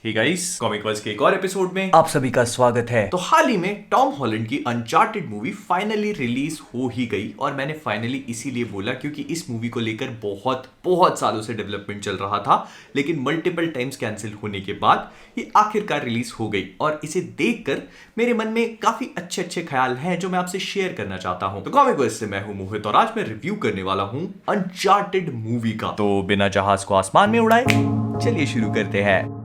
Hey guys, comic verse के एक और एपिसोड में आप सभी का स्वागत है। तो हाल ही में टॉम हॉलैंड की अनचार्टेड मूवी फाइनली रिलीज हो ही गई। और मैंने फाइनली इसीलिए बोला क्योंकि इस मूवी को लेकर बहुत बहुत सालों से डेवलपमेंट चल रहा था, लेकिन मल्टीपल टाइम्स कैंसिल होने के बाद ये आखिरकार रिलीज हो गई। और इसे देखकर मेरे मन में काफी अच्छे अच्छे ख्याल हैं जो मैं आपसे शेयर करना चाहता हूं। तो कॉमिक वर्स से मैं हूं मोहित और आज मैं रिव्यू करने वाला हूं अनचार्टेड मूवी का। तो बिना जहाज को आसमान में उड़ाए चलिए शुरू करते हैं।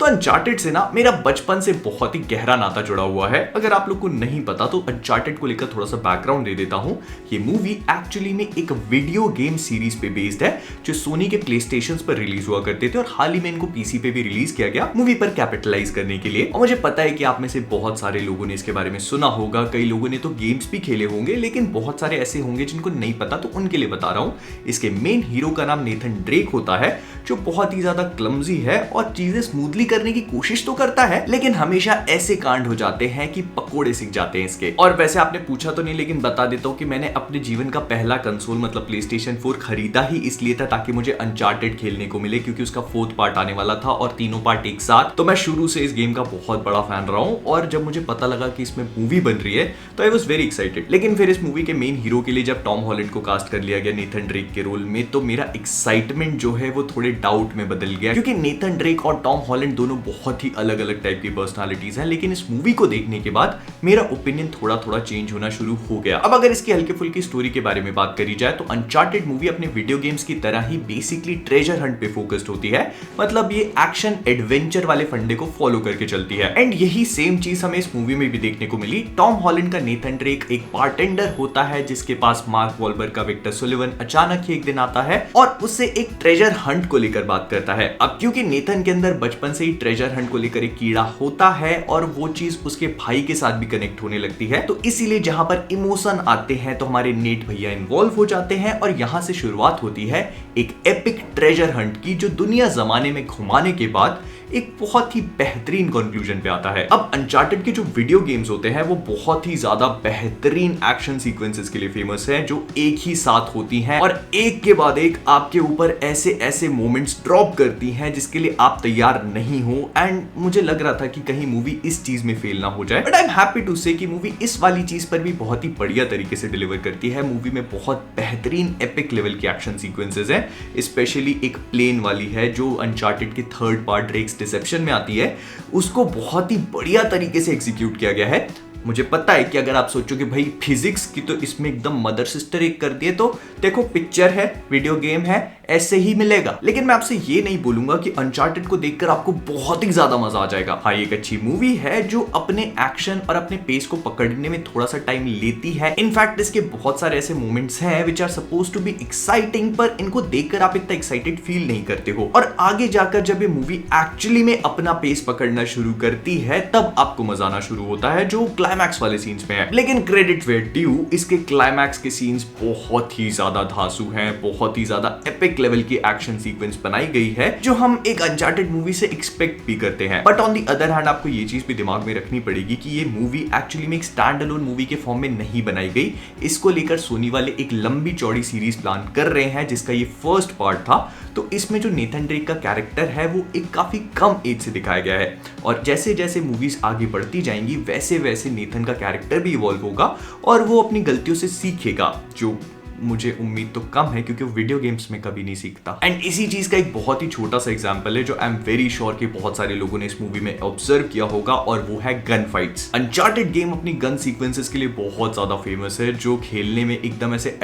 अनचार्टेड से ना मेरा बचपन से बहुत ही गहरा नाता जुड़ा हुआ है। अगर आप लोग को नहीं पता तो अनचार्टेड को लेकर थोड़ा सा बैकग्राउंड दे देता हूं। ये मूवी एक्चुअली में एक वीडियो गेम सीरीज पे बेस्ड है जो सोनी के प्ले स्टेशन पर रिलीज हुआ करते थे और हाल ही में इनको पीसी पे भी रिलीज किया गया मूवी पर कैपिटलाइज करने के लिए। और मुझे पता है कि आप में से बहुत सारे लोगों ने इसके बारे में सुना होगा, कई लोगों ने तो गेम्स भी खेले होंगे, लेकिन बहुत सारे ऐसे होंगे जिनको नहीं पता, तो उनके लिए बता रहा हूं। इसके मेन हीरो का नाम नेथन ड्रेक होता है जो बहुत ही ज्यादा क्लमजी है और चीजें स्मूथली करने की कोशिश तो करता है, लेकिन हमेशा ऐसे कांड हो जाते हैं कि पकोड़े सीख जाते हैं इसके। और वैसे आपने पूछा तो नहीं, लेकिन बता देता हूं कि मैंने अपने जीवन का पहला कंसोल मतलब प्लेस्टेशन 4 खरीदा ही इसलिए था ताकि मुझे अनचार्टेड खेलने को मिले, क्योंकि उसका 4th पार्ट आने वाला था और तीनों पार्ट एक साथ। तो मैं शुरू से इस गेम का बहुत बड़ा फैन रहा हूं और जब मुझे पता लगा कि इसमें मूवी बन रही है तो आई वाज वेरी एक्साइटेड। लेकिन फिर इस मूवी के मेन हीरो के लिए जब टॉम हॉलैंड को कास्ट कर लिया गया नेथन ड्रेक के रोल में, तो मेरा एक्साइटमेंट जो है वो थोड़े डाउट में बदल गया, क्योंकि नेथन ड्रेक और टॉम हॉलैंड दोनों बहुत ही अलग अलग टाइप की पर्सनालिटीज हैं। लेकिन इस मूवी को देखने के बाद मेरा ओपिनियन थोड़ा थोड़ा चेंज होना शुरू हो गया। अब अगर इसकी हल्के फुल्की स्टोरी के बारे में बात करी जाए तो अनचार्टेड मूवी अपने वीडियो गेम्स की तरह ही बेसिकली ट्रेजर हंट पे फोकस्ड होती है। मतलब ये एक्शन एडवेंचर वाले फंडे को फॉलो करके चलती है एंड यही सेम चीज हमें इस मूवी में भी देखने को मिली। टॉम हॉलैंड का नेथन ड्रेक एक बारटेंडर होता है जिसके पास मार्क वॉल्बर का विक्टर सुलिवन अचानक ही एक दिन आता है और उससे एक ट्रेजर हंट को लेकर बात करता है। अब क्योंकि नेथन के अंदर बचपन से ही ट्रेजर हंट को लेकर एक कीड़ा होता है और वो चीज उसके भाई के साथ भी कनेक्ट होने लगती है, तो इसीलिए जहां पर इमोशन आते हैं तो हमारे नेट भैया इन्वॉल्व हो जाते हैं और यहां से शुरुआत होती है एक एपिक ट्रेजर हंट की, जो दुनिया जमाने में घुमाने के बाद एक बहुत ही बेहतरीन कंक्लूजन पे आता है। अब अनचार्टेड के जो वीडियो गेम्स होते हैं वो बहुत ही ज्यादा बेहतरीन एक्शन सीक्वेंसेस के लिए फेमस है, जो एक ही साथ होती हैं और एक के बाद एक आपके ऊपर ऐसे ऐसे मोमेंट्स ड्रॉप करती हैं जिसके लिए आप तैयार नहीं हो। एंड मुझे लग रहा था कि कहीं मूवी इस चीज में फेल ना हो जाए, but I am happy to say कि मूवी इस वाली चीज पर भी बहुत ही बढ़िया तरीके से डिलीवर करती है। मूवी में बहुत बेहतरीन एपिक लेवल की एक्शन सीक्वेंसेस हैं, स्पेशली एक प्लेन वाली है जो अनचार्टेड के 3rd पार्ट ड्रेक्स डिसेप्शन में आती है, उसको बहुत ही बढ़िया तरीके से एग्जीक्यूट किया गया है। मुझे पता है कि अगर आप सोचोगे भाई फिजिक्स की तो इसमें एकदम मदर सिस्टर एक कर दिए, तो देखो पिक्चर है, वीडियो गेम है, ऐसे ही मिलेगा। लेकिन मैं आपसे ये नहीं बोलूंगा कि अनचार्टेड को देखकर आपको बहुत ही ज्यादा मजा आ जाएगा। हाँ, ये एक अच्छी मूवी है जो अपने एक्शन और अपने पेस को पकड़ने में थोड़ा सा टाइम लेती है। इनफैक्ट इसके बहुत सारे ऐसे मोमेंट्स हैं which are suppose to be exciting, पर इनको देखकर आप इतना एक्साइटेड फील नहीं करते हो। और आगे जाकर जब ये मूवी एक्चुअली में अपना पेस पकड़ना शुरू करती है तब आपको मजा आना शुरू होता है, जो क्लाइमैक्स वाले सीन्स में है। लेकिन क्रेडिट वेयर ड्यू, इसके क्लाइमैक्स के सीन्स बहुत ही ज्यादा धांसू हैं, बहुत ही ज्यादा एपिक लेवल की एक्शन सीक्वेंस बनाई गई है जो हम एक अनचार्टेड मूवी से एक्सपेक्ट भी करते हैं। But on the other hand आपको ये चीज भी दिमाग में रखनी पड़ेगी कि ये मूवी एक्चुअली में एक स्टैंड अलोन मूवी के फॉर्म में नहीं बनाई गई। इसको लेकर सोनी वाले एक लंबी चौड़ी सीरीज प्लान कर रहे हैं जिसका ये 1st पार्ट था। तो इसमें जो नेथन ड्रेक का कैरेक्टर है वो एक काफी कम एज से दिखाया गया है और जैसे जैसे मूवीज आगे बढ़ती जाएंगी वैसे वैसे नेथन का कैरेक्टर भी इवॉल्व होगा और वो अपनी गलतियों से सीखेगा, जो मुझे उम्मीद तो कम है क्योंकि वो वीडियो गेम्स में कभी नहीं सीखता। एंड इसी चीज का एक बहुत ही छोटा सा एग्जांपल है जो आई एम वेरी श्योर कि बहुत सारे लोगों ने इस मूवी में ऑब्जर्व किया होगा, और वो है गन फाइट्स। अनचार्टेड गेम अपनी गन सीक्वेंसेस के लिए बहुत ज्यादा फेमस है, जो खेलने में एकदम ऐसे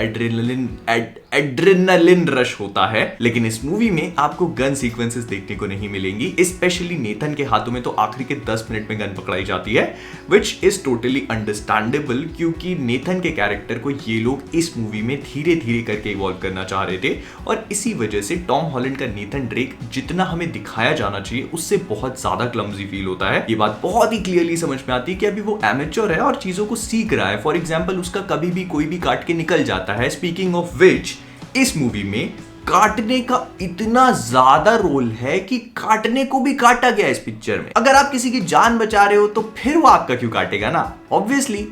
एड्रेनलिन रश होता है। लेकिन इस मूवी में आपको गन सीक्वेंसेस देखने को नहीं मिलेंगी, स्पेशली नेथन के हाथों में तो आखिरी के 10 मिनट में गन पकड़ाई जाती है, विच इज टोटली अंडरस्टैंडेबल क्योंकि नेथन के कैरेक्टर को ये लोग इस मूवी में धीरे धीरे करके इवॉल्व करना चाह रहे थे। और इसी वजह से टॉम हॉलैंड का नेथन ड्रेक जितना हमें दिखाया जाना चाहिए उससे बहुत ज्यादा क्लमजी फील होता है। ये बात बहुत ही क्लियरली समझ में आती है कि अभी वो एमेच्योर है और चीजों को सीख रहा है। फॉर एग्जाम्पल, उसका कभी भी कोई भी काट के निकल जाता है। स्पीकिंग ऑफ विच, इस मूवी में काटने का इतना ज्यादा रोल है कि काटने को भी काटा गया इस पिक्चर में। अगर आप किसी की जान बचा रहे हो तो फिर वो आपका क्यों काटेगा ना, ऑब्वियसली।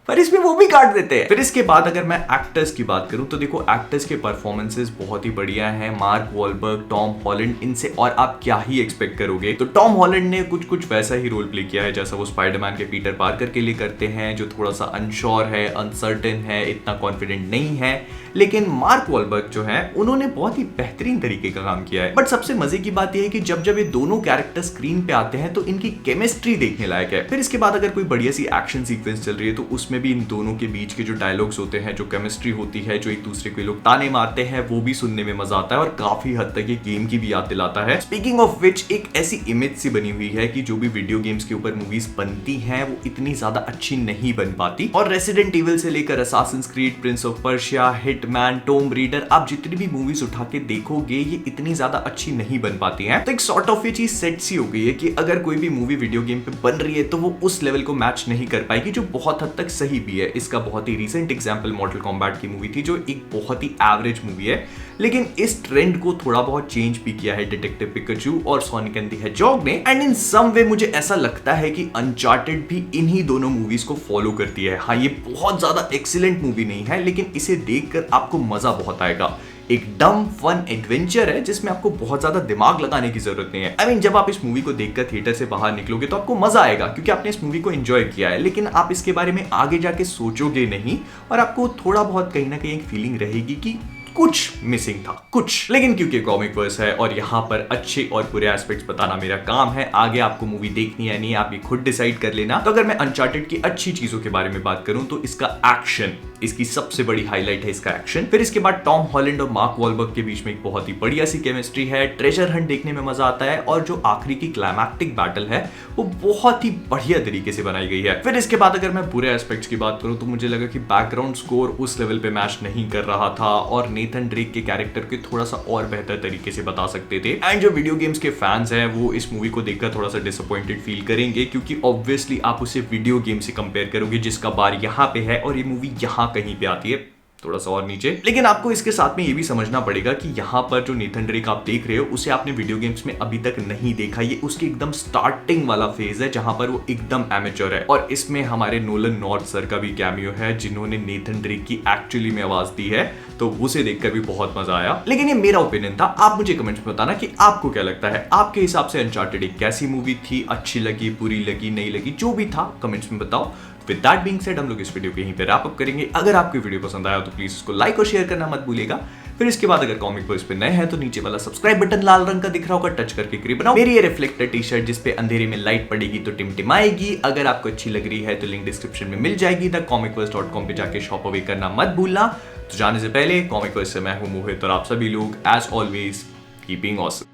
पर इसमें वो भी काट देते हैं। फिर इसके बाद अगर मैं एक्टर्स की बात करूं तो देखो एक्टर्स के परफॉर्मेंसेस बहुत ही बढ़िया हैं। मार्क वॉलबर्ग, टॉम हॉलैंड, इनसे और आप क्या ही एक्सपेक्ट करोगे। तो टॉम हॉलैंड ने कुछ कुछ वैसा ही रोल प्ले किया है जैसा वो स्पाइडरमैन के पीटर पार्कर के लिए करते हैं, जो थोड़ा सा अनश्योर है, अनसर्टेन है, इतना कॉन्फिडेंट नहीं है। लेकिन मार्क वॉलबर्ग जो है उन्होंने बहुत ही बेहतरीन तरीके का काम किया है। बट सबसे मजे की बात यह है कि जब जब ये दोनों कैरेक्टर स्क्रीन पे आते हैं तो इनकी केमिस्ट्री देखने लायक है। फिर इसके बाद अगर कोई बढ़िया सी एक्शन सीक्वेंस चल रही है तो उसमें भी इन दोनों के बीच के जो डायलॉग्स होते हैं, जो केमिस्ट्री होती है, जो एक दूसरे को लोग ताने मारते हैं, वो भी सुनने में मजा आता है और काफी हद तक ये गेम की भी याद दिलाता है। स्पीकिंग ऑफ विच, एक ऐसी इमेज सी बनी हुई है कि जो भी वीडियो गेम्स के ऊपर मूवीज बनती हैं वो इतनी ज्यादा अच्छी नहीं बन पाती। और रेसिडेंट इविल से लेकर Assassin's creed, Prince of Persia, hitman, Tom reader, आप जितनी भी मूवीज उठा के देखोगे ये इतनी ज्यादा अच्छी नहीं बन पाती हैं। तो एक सॉर्ट ऑफ ये चीज सेट सी हो गई है कि अगर कोई भी मूवी वीडियो गेम पे बन रही है तो वो उस लेवल को मैच नहीं कर पाएगी, जो बहुत हद तक सही भी है। इसका बहुत ही रिसेंट एग्जांपल मॉर्टल कॉम्बैट की मूवी थी, जो एक बहुत ही एवरेज मूवी है, लेकिन इस ट्रेंड को थोड़ा बहुत चेंज भी किया है डिटेक्टिव पिकाचू और सोनिक एंड द हेडजॉग ने। एंड इन सम वे मुझे ऐसा लगता है कि अनचार्टेड भी इन्हीं दोनों मूवीज को फॉलो करती है। हाँ, ये बहुत ज्यादा एक्सीलेंट मूवी नहीं है, लेकिन इसे देखकर आपको मजा बहुत आएगा। एक डम फन एडवेंचर है जिसमें आपको बहुत ज्यादा दिमाग लगाने की जरूरत नहीं है। I mean, जब आप इस मूवी को देखकर थिएटर से बाहर निकलोगे तो आपको मजा आएगा क्योंकि आपने इस मूवी को एंजॉय किया है, लेकिन आप इसके बारे में आगे जाके सोचोगे नहीं और आपको थोड़ा बहुत कहीं ना कहीं एक फीलिंग रहेगी कि कुछ मिसिंग था, कुछ। लेकिन क्योंकि कॉमिक वर्स है और यहाँ पर अच्छे और बुरे एस्पेक्ट्स बताना मेरा काम है, आगे आपको मूवी देखनी है नहीं आप ये खुद डिसाइड कर लेना। तो अगर मैं अनचार्टेड की अच्छी चीजों के बारे में बात करूं तो इसका एक्शन, इसकी सबसे बड़ी हाईलाइट है इसका एक्शन। फिर इसके बाद टॉम हॉलैंड और मार्क वॉलबर्ग के बीच में एक बहुत ही बढ़िया सी केमिस्ट्री है। ट्रेजर हंट देखने में मजा आता है और जो आखिरी की क्लाइमैक्टिक बैटल है वो बहुत ही बढ़िया तरीके से बनाई गई है। फिर इसके बाद अगर मैं बुरे एस्पेक्ट्स की बात करूं तो मुझे लगा कि बैकग्राउंड स्कोर उस लेवल पे मैच नहीं कर रहा था और नेथन ड्रेक के कैरेक्टर के थोड़ा सा और बेहतर तरीके से बता सकते थे। एंड जो वीडियो गेम्स के फैंस हैं वो इस मूवी को देखकर थोड़ा सा डिसअपॉइंटेड फील करेंगे क्योंकि ऑब्वियसली आप उसे वीडियो गेम से कंपेयर करोगे जिसका बार यहाँ पे है और ये मूवी यहाँ कहीं पे आती है थोड़ा सा और नीचे। लेकिन आपको इसके साथ में ये भी समझना पड़ेगा कि यहाँ पर जो नेथन ड्रेक आप देख रहे हो उसे आपने वीडियो गेम्स में अभी तक नहीं देखा। ये उसकी एकदम स्टार्टिंग वाला फेज है जहां पर वो एकदम एमेच्योर है और इसमें हमारे नोलन नॉर्थ सर का भी कैमियो है जिन्होंने नेथन ड्रेक की एक्चुअली में आवाज दी है, तो उसे देखकर भी बहुत मजा आया। लेकिन ये मेरा ओपिनियन था, आप मुझे कमेंट्स में बताना कि आपको क्या लगता है। आपके हिसाब से अनचार्टेड एक कैसी मूवी थी, अच्छी लगी, बुरी लगी, नहीं लगी, जो भी था कमेंट्स में बताओ। विद दैट बीइंग सेड हम लोग इस वीडियो को यहीं पे रैप अप करेंगे। अगर आपको वीडियो पसंद आया तो प्लीज इसको लाइक और शेयर करना मत भूलिएगा। फिर इसके बाद अगर कॉमिक बॉयज पे नए हैं तो नीचे वाला सब्सक्राइब बटन लाल रंग का दिख रहा होगा, टच करके करीब बनाओ। मेरी ये रिफ्लेक्टर टी शर्ट जिसपे अंधेरे में लाइट पड़ेगी तो टिमटिमाएगी। अगर आपको अच्छी लग रही है तो लिंक डिस्क्रिप्शन में मिल जाएगी। thecomicverse.com पे जाके शॉप अवे करना मत भूलना। तो जाने से पहले कॉमिक वर्स से मैं हूं मोहित और आप सभी लोग एज ऑलवेज कीपिंग ऑसम।